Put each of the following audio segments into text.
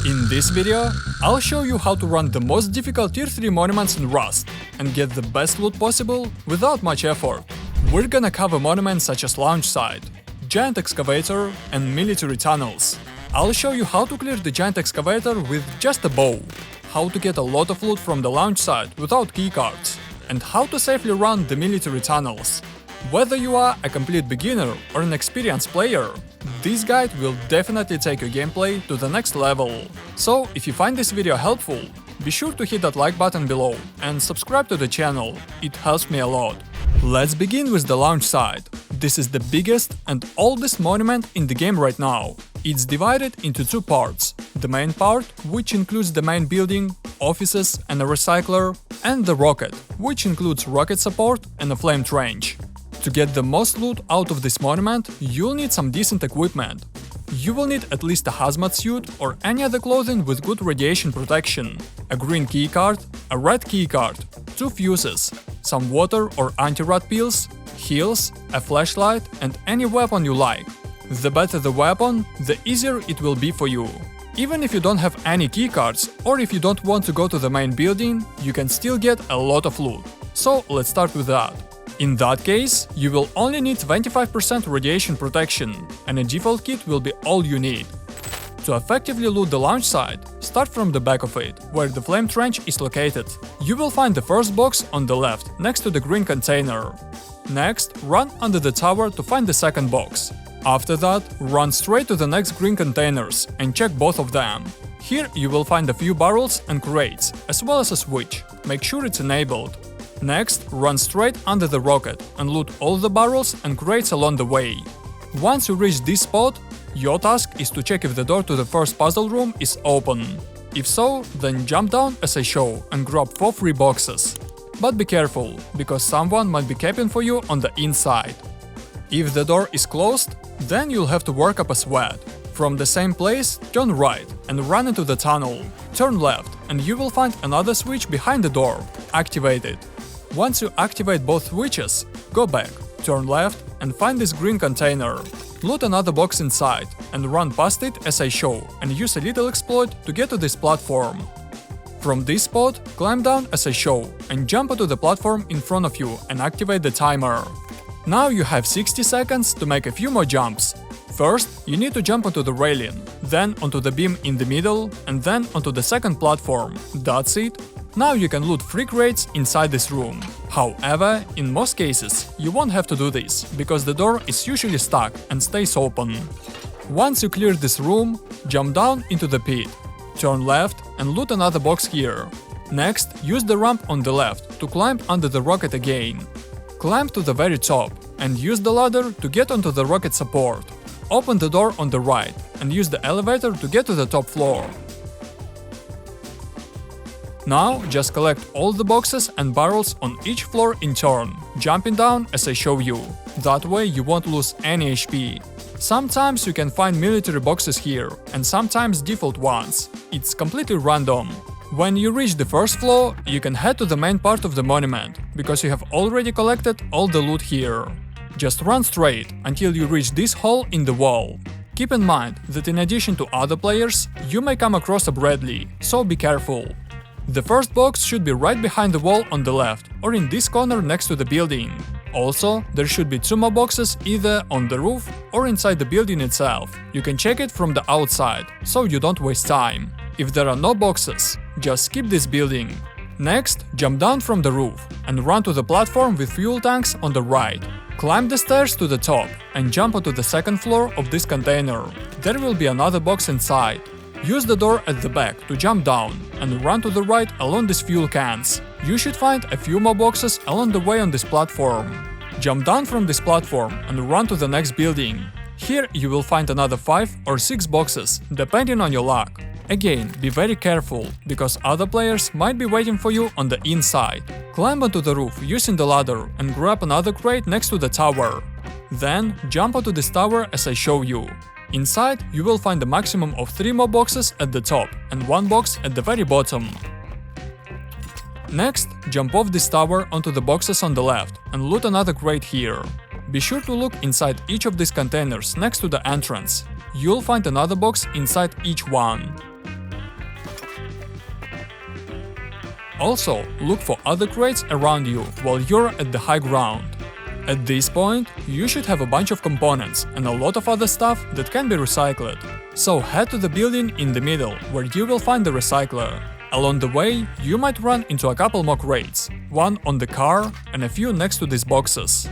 In this video, I'll show you how to run the most difficult Tier 3 monuments in Rust and get the best loot possible without much effort. We're gonna cover monuments such as Launch Site, Giant Excavator and Military Tunnels. I'll show you how to clear the Giant Excavator with just a bow, how to get a lot of loot from the Launch Site without keycards, and how to safely run the Military Tunnels. Whether you are a complete beginner or an experienced player, this guide will definitely take your gameplay to the next level. So, if you find this video helpful, be sure to hit that like button below and subscribe to the channel, it helps me a lot. Let's begin with the Launch Site. This is the biggest and oldest monument in the game right now. It's divided into two parts. The main part, which includes the main building, offices and a recycler, and the rocket, which includes rocket support and a flame range. To get the most loot out of this monument, you'll need some decent equipment. You will need at least a hazmat suit or any other clothing with good radiation protection, a green keycard, a red keycard, 2 fuses, some water or anti-rot pills, heals, a flashlight and any weapon you like. The better the weapon, the easier it will be for you. Even if you don't have any keycards or if you don't want to go to the main building, you can still get a lot of loot. So let's start with that. In that case, you will only need 25% radiation protection, and a default kit will be all you need. To effectively loot the launch site, start from the back of it, where the flame trench is located. You will find the first box on the left, next to the green container. Next, run under the tower to find the second box. After that, run straight to the next green containers and check both of them. Here you will find a few barrels and crates, as well as a switch. Make sure it's enabled. Next, run straight under the rocket and loot all the barrels and crates along the way. Once you reach this spot, your task is to check if the door to the first puzzle room is open. If so, then jump down as I show and grab 4 free boxes. But be careful, because someone might be camping for you on the inside. If the door is closed, then you'll have to work up a sweat. From the same place, turn right and run into the tunnel. Turn left and you will find another switch behind the door. Activate it. Once you activate both switches, go back, turn left and find this green container. Loot another box inside and run past it as I show and use a little exploit to get to this platform. From this spot, climb down as I show and jump onto the platform in front of you and activate the timer. Now you have 60 seconds to make a few more jumps. First, you need to jump onto the railing, then onto the beam in the middle, and then onto the second platform. That's it. Now you can loot 3 crates inside this room. However, in most cases, you won't have to do this, because the door is usually stuck and stays open. Once you clear this room, jump down into the pit. Turn left and loot another box here. Next, use the ramp on the left to climb under the rocket again. Climb to the very top and use the ladder to get onto the rocket support. Open the door on the right and use the elevator to get to the top floor. Now just collect all the boxes and barrels on each floor in turn, jumping down as I show you. That way you won't lose any HP. Sometimes you can find military boxes here, and sometimes default ones. It's completely random. When you reach the first floor, you can head to the main part of the monument, because you have already collected all the loot here. Just run straight until you reach this hole in the wall. Keep in mind that in addition to other players, you may come across a Bradley, so be careful. The first box should be right behind the wall on the left, or in this corner next to the building. Also, there should be 2 more boxes either on the roof or inside the building itself. You can check it from the outside, so you don't waste time. If there are no boxes, just skip this building. Next, jump down from the roof and run to the platform with fuel tanks on the right. Climb the stairs to the top and jump onto the second floor of this container. There will be another box inside. Use the door at the back to jump down and run to the right along these fuel cans. You should find a few more boxes along the way on this platform. Jump down from this platform and run to the next building. Here you will find another 5 or 6 boxes, depending on your luck. Again, be very careful, because other players might be waiting for you on the inside. Climb onto the roof using the ladder and grab another crate next to the tower. Then jump onto this tower as I show you. Inside, you will find a maximum of 3 more boxes at the top and 1 box at the very bottom. Next, jump off this tower onto the boxes on the left and loot another crate here. Be sure to look inside each of these containers next to the entrance. You'll find another box inside each one. Also, look for other crates around you while you're at the high ground. At this point, you should have a bunch of components and a lot of other stuff that can be recycled. So head to the building in the middle, where you will find the recycler. Along the way, you might run into a couple more crates, one on the car and a few next to these boxes.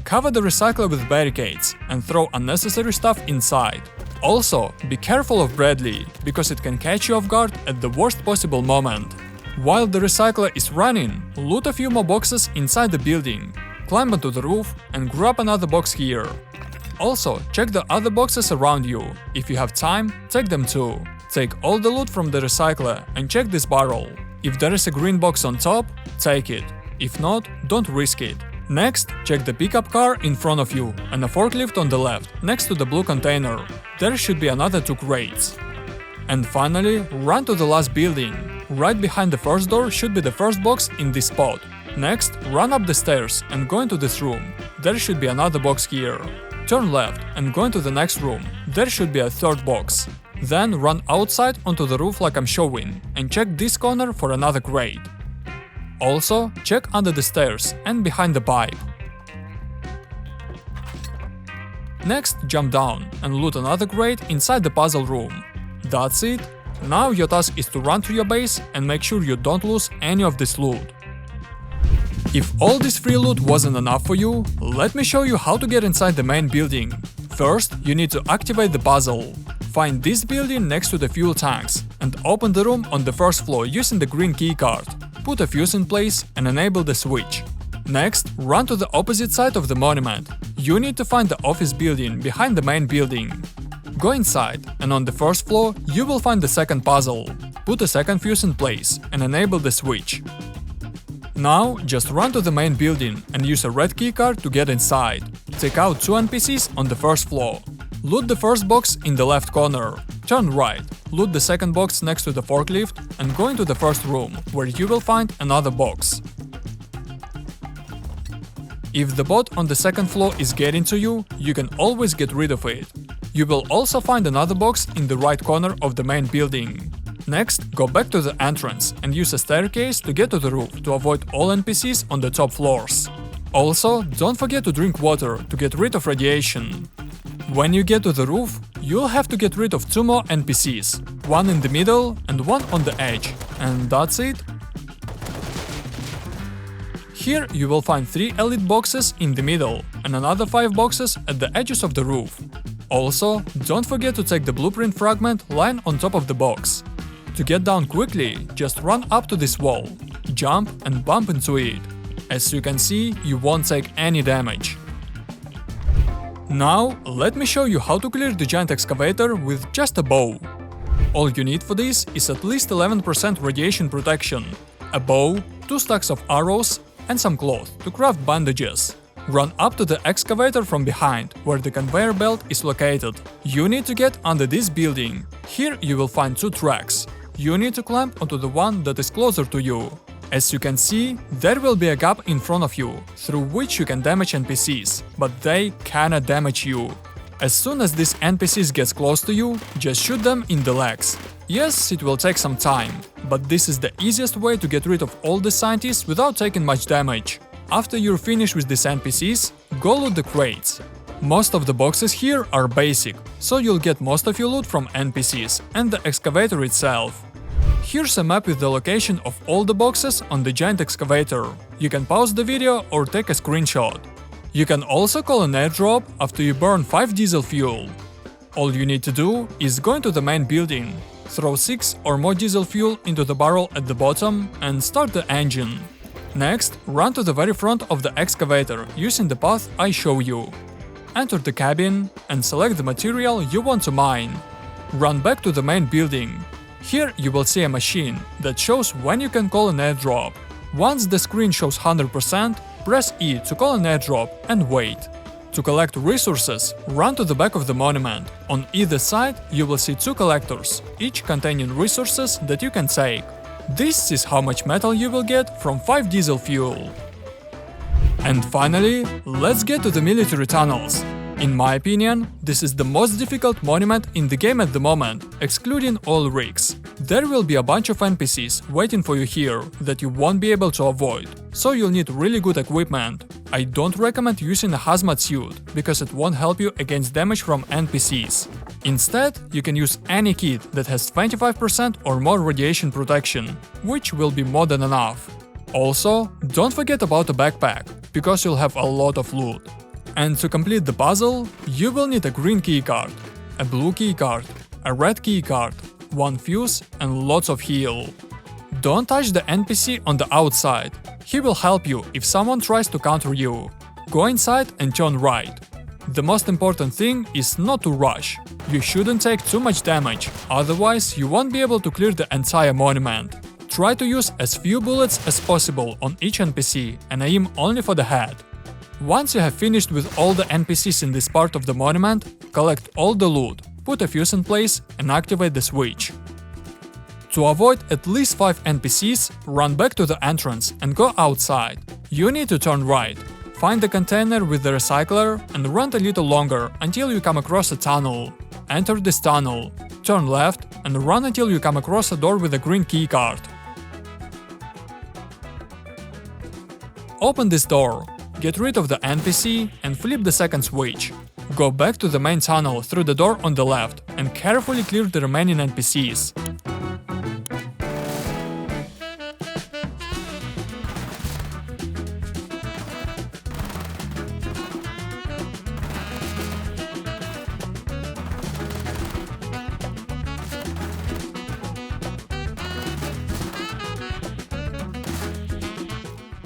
Cover the recycler with barricades and throw unnecessary stuff inside. Also, be careful of Bradley, because it can catch you off guard at the worst possible moment. While the recycler is running, loot a few more boxes inside the building, climb onto the roof and grab another box here. Also, check the other boxes around you. If you have time, take them too. Take all the loot from the recycler and check this barrel. If there is a green box on top, take it. If not, don't risk it. Next, check the pickup car in front of you and a forklift on the left, next to the blue container. There should be another 2 crates. And finally, run to the last building. Right behind the first door should be the first box in this spot. Next, run up the stairs and go into this room. There should be another box here. Turn left and go into the next room. There should be a 3rd box. Then run outside onto the roof like I'm showing and check this corner for another crate. Also, check under the stairs and behind the pipe. Next, jump down and loot another crate inside the puzzle room. That's it. Now your task is to run through your base and make sure you don't lose any of this loot. If all this free loot wasn't enough for you, let me show you how to get inside the main building. First, you need to activate the puzzle. Find this building next to the fuel tanks and open the room on the first floor using the green keycard. Put a fuse in place and enable the switch. Next, run to the opposite side of the monument. You need to find the office building behind the main building. Go inside, and on the first floor you will find the second puzzle. Put a second fuse in place and enable the switch. Now, just run to the main building and use a red keycard to get inside. Take out 2 NPCs on the first floor. Loot the first box in the left corner. Turn right, loot the second box next to the forklift and go into the first room, where you will find another box. If the bot on the second floor is getting to you, you can always get rid of it. You will also find another box in the right corner of the main building. Next, go back to the entrance and use a staircase to get to the roof to avoid all NPCs on the top floors. Also, don't forget to drink water to get rid of radiation. When you get to the roof, you'll have to get rid of 2 more NPCs, one in the middle and one on the edge, and that's it. Here you will find 3 elite boxes in the middle and another 5 boxes at the edges of the roof. Also, don't forget to take the blueprint fragment lying on top of the box. To get down quickly, just run up to this wall, jump and bump into it. As you can see, you won't take any damage. Now, let me show you how to clear the giant excavator with just a bow. All you need for this is at least 11% radiation protection, a bow, 2 stacks of arrows, and some cloth to craft bandages. Run up to the excavator from behind, where the conveyor belt is located. You need to get under this building. Here you will find 2 tracks. You need to climb onto the one that is closer to you. As you can see, there will be a gap in front of you, through which you can damage NPCs, but they cannot damage you. As soon as these NPCs gets close to you, just shoot them in the legs. Yes, it will take some time, but this is the easiest way to get rid of all the scientists without taking much damage. After you're finished with these NPCs, go loot the crates. Most of the boxes here are basic, so you'll get most of your loot from NPCs and the excavator itself. Here's a map with the location of all the boxes on the giant excavator. You can pause the video or take a screenshot. You can also call an airdrop after you burn 5 diesel fuel. All you need to do is go into the main building, throw 6 or more diesel fuel into the barrel at the bottom and start the engine. Next, run to the very front of the excavator using the path I show you. Enter the cabin and select the material you want to mine. Run back to the main building. Here you will see a machine that shows when you can call an airdrop. Once the screen shows 100%, press E to call an airdrop and wait. To collect resources, run to the back of the monument. On either side you will see 2 collectors, each containing resources that you can take. This is how much metal you will get from 5 diesel fuel. And finally, let's get to the military tunnels. In my opinion, this is the most difficult monument in the game at the moment, excluding all rigs. There will be a bunch of NPCs waiting for you here that you won't be able to avoid, so you'll need really good equipment. I don't recommend using a hazmat suit, because it won't help you against damage from NPCs. Instead, you can use any kit that has 25% or more radiation protection, which will be more than enough. Also, don't forget about a backpack, because you'll have a lot of loot. And to complete the puzzle, you will need a green keycard, a blue keycard, a red keycard, one fuse and lots of heal. Don't touch the NPC on the outside, he will help you if someone tries to counter you. Go inside and turn right. The most important thing is not to rush. You shouldn't take too much damage, otherwise you won't be able to clear the entire monument. Try to use as few bullets as possible on each NPC and aim only for the head. Once you have finished with all the NPCs in this part of the monument, collect all the loot, put a fuse in place and activate the switch. To avoid at least 5 NPCs, run back to the entrance and go outside. You need to turn right. Find the container with the recycler and run a little longer until you come across a tunnel. Enter this tunnel, turn left and run until you come across a door with a green keycard. Open this door, get rid of the NPC and flip the second switch. Go back to the main tunnel through the door on the left and carefully clear the remaining NPCs.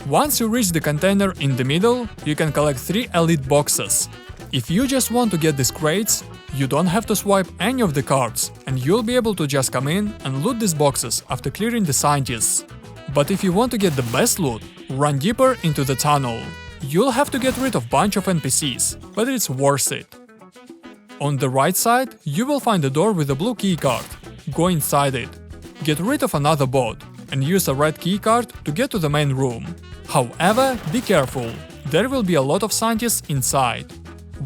Once you reach the container in the middle, you can collect 3 elite boxes. If you just want to get these crates, you don't have to swipe any of the cards, and you'll be able to just come in and loot these boxes after clearing the scientists. But if you want to get the best loot, run deeper into the tunnel. You'll have to get rid of a bunch of NPCs, but it's worth it. On the right side, you will find a door with a blue keycard. Go inside it. Get rid of another bot, and use a red keycard to get to the main room. However, be careful, there will be a lot of scientists inside.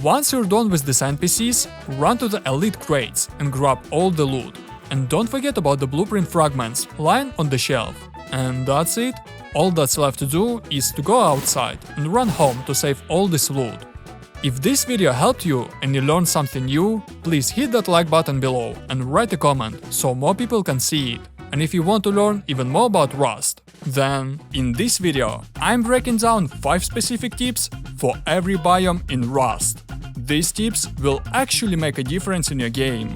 Once you're done with these NPCs, run to the elite crates and grab all the loot. And don't forget about the blueprint fragments lying on the shelf. And that's it. All that's left to do is to go outside and run home to save all this loot. If this video helped you and you learned something new, please hit that like button below and write a comment so more people can see it. And if you want to learn even more about Rust, then in this video I'm breaking down 5 specific tips for every biome in Rust. These tips will actually make a difference in your game.